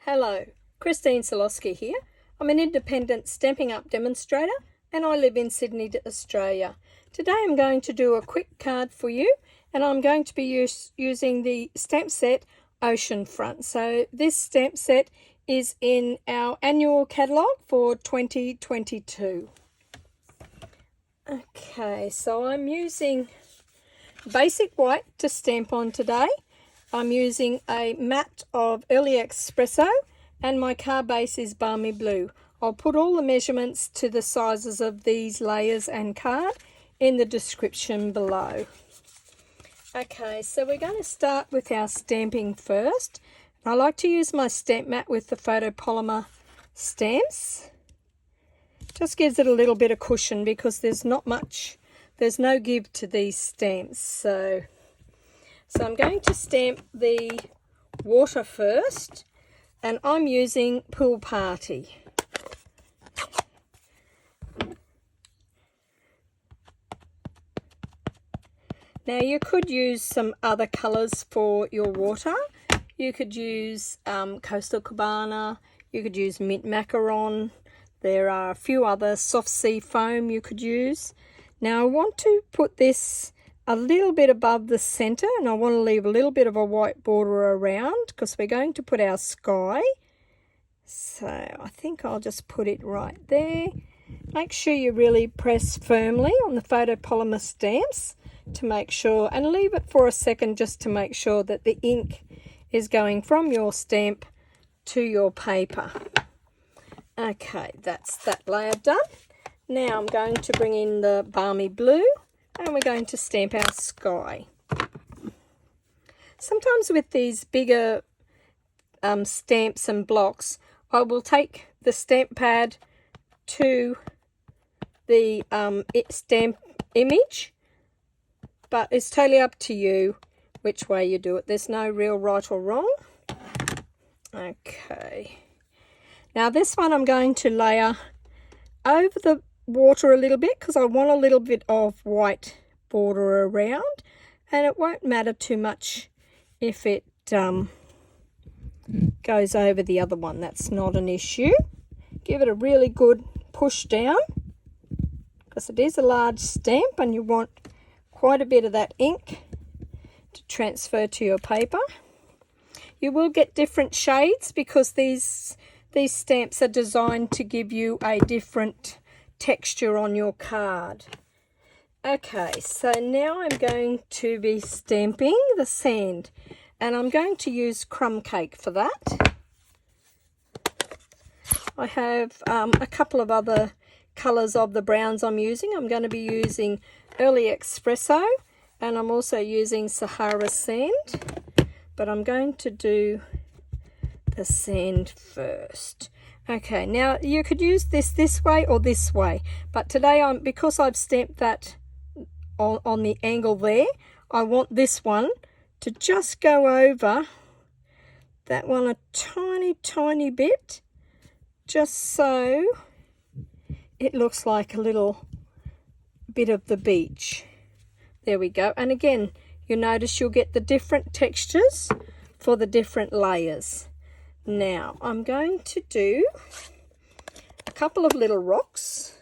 Hello, Christine Solosky here. I'm an independent Stampin' Up demonstrator and I live in Sydney, Australia. Today I'm going to do a quick card for you and I'm going to be using the stamp set Oceanfront. So this stamp set is in our annual catalogue for 2022. Okay, so I'm using basic white to stamp on today. I'm using a matte of Early Espresso and my card base is Balmy Blue. I'll put all the measurements to the sizes of these layers and card in the description below. Okay, so we're going to start with our stamping first. I like to use my stamp mat with the photopolymer stamps. Just gives it a little bit of cushion because there's no give to these stamps. So I'm going to stamp the water first, and I'm using Pool Party. Now you could use some other colours for your water. You could use Coastal Cabana, you could use Mint Macaron. There are a few other soft sea foam you could use. Now I want to put this a little bit above the center and I want to leave a little bit of a white border around because we're going to put our sky. So I think I'll just put it right there. Make sure you really press firmly on the photopolymer stamps to make sure, and leave it for a second just to make sure that the ink is going from your stamp to your paper. Okay, that's that layer done. Now I'm going to bring in the Balmy Blue and we're going to stamp our sky. Sometimes with these bigger stamps and blocks, I will take the stamp pad to the stamp image, but it's totally up to you which way you do it. There's no real right or wrong. Okay. Now this one I'm going to layer over the water a little bit because I want a little bit of white border around, and it won't matter too much if it goes over the other one. That's not an issue. Give it a really good push down because it is a large stamp and you want quite a bit of that ink to transfer to your paper. You will get different shades because these stamps are designed to give you a different texture on your card. Okay, so now I'm going to be stamping the sand and I'm going to use Crumb Cake for that. I have a couple of other colours of the browns I'm using. I'm going to be using Early Espresso and I'm also using Sahara Sand, but I'm going to do the sand first. Okay, now you could use this way or this way, but today because I've stamped that on the angle there, I want this one to just go over that one a tiny bit, just so it looks like a little bit of the beach. There we go. And again, you'll notice you'll get the different textures for the different layers. Now I'm going to do a couple of little rocks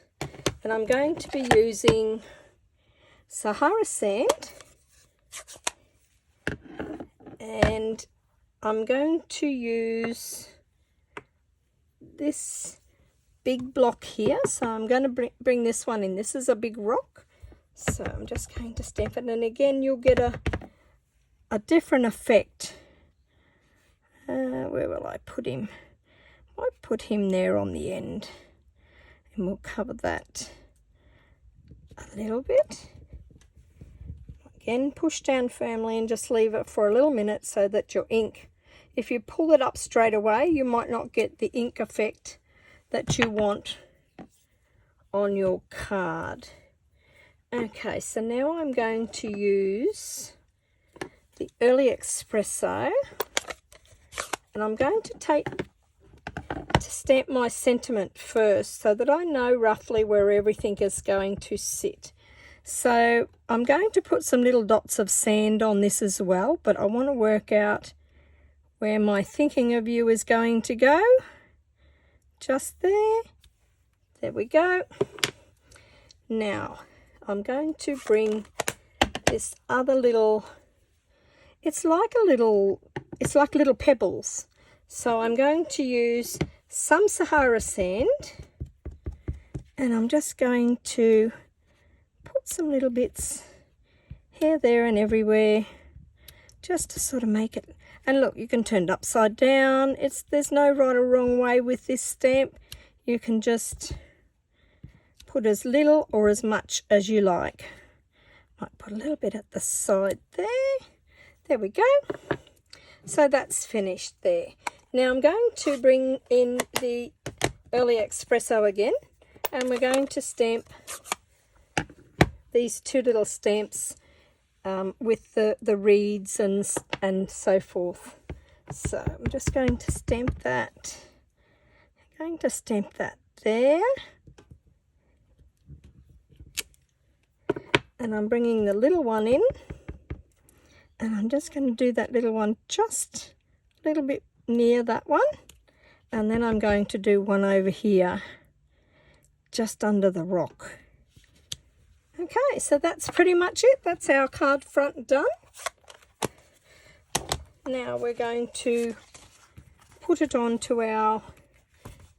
and I'm going to be using Sahara Sand, and I'm going to use this big block here. So I'm going to bring this one in. This is a big rock, so I'm just going to stamp it, and again you'll get a different effect. Where will I put him? I might put him there on the end and we'll cover that a little bit. Again, push down firmly and just leave it for a little minute so that your ink, if you pull it up straight away, you might not get the ink effect that you want on your card. Okay, so now I'm going to use the Early Espresso. And I'm going to stamp my sentiment first so that I know roughly where everything is going to sit. So I'm going to put some little dots of sand on this as well, but I want to work out where my thinking of you is going to go. Just there. There we go. Now, I'm going to bring this other little, it's like little pebbles. So I'm going to use some Sahara sand, and I'm just going to put some little bits here, there and everywhere, just to sort of make it. And look, you can turn it upside down. There's no right or wrong way with this stamp. You can just put as little or as much as you like. Might put a little bit at the side there. There we go. So that's finished there. Now I'm going to bring in the Early Espresso again, and we're going to stamp these two little stamps with the reeds and so forth. So I'm just going to stamp that. I'm going to stamp that there. And I'm bringing the little one in, and I'm just going to do that little one just a little bit near that one, and then I'm going to do one over here just under the rock. Okay, so that's pretty much it. That's our card front done. Now we're going to put it onto our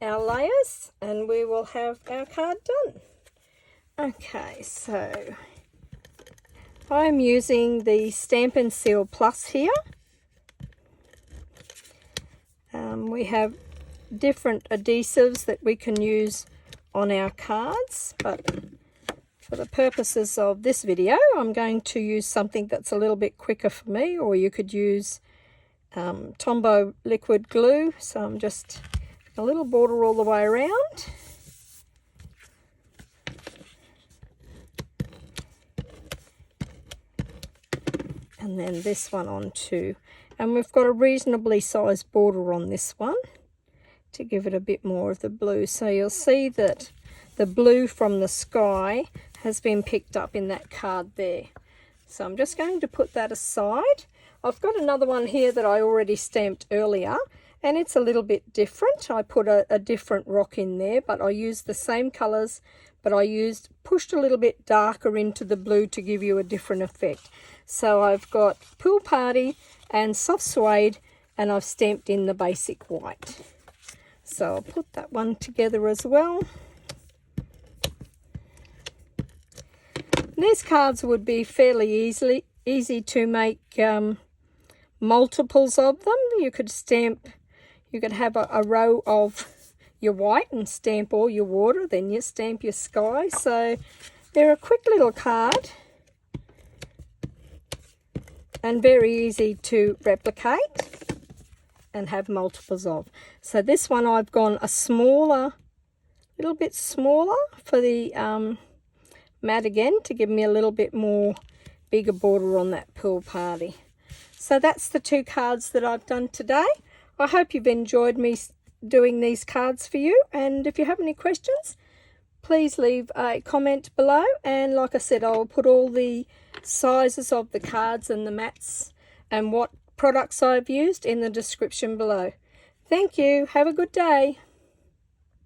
layers, and we will have our card done. Okay, so I'm using the Stampin' Seal Plus here. We have different adhesives that we can use on our cards, but for the purposes of this video, I'm going to use something that's a little bit quicker for me, or you could use Tombow liquid glue. So I'm just a little border all the way around. And then this one on too. And we've got a reasonably sized border on this one to give it a bit more of the blue. So you'll see that the blue from the sky has been picked up in that card there. So I'm just going to put that aside. I've got another one here that I already stamped earlier, and it's a little bit different. I put a different rock in there, but I used the same colours, but I pushed a little bit darker into the blue to give you a different effect. So I've got Pool Party and Soft Suede, and I've stamped in the basic white. So I'll put that one together as well. These cards would be fairly easy to make multiples of them. You could have a row of your white and stamp all your water, then you stamp your sky. So they're a quick little card and very easy to replicate and have multiples of. So this one I've gone a little bit smaller for the mat again, to give me a little bit more bigger border on that Pool Party. So that's the two cards that I've done today. I hope you've enjoyed me doing these cards for you, and if you have any questions, please leave a comment below, and like I said, I'll put all the sizes of the cards and the mats and what products I've used in the description below. Thank you. Have a good day.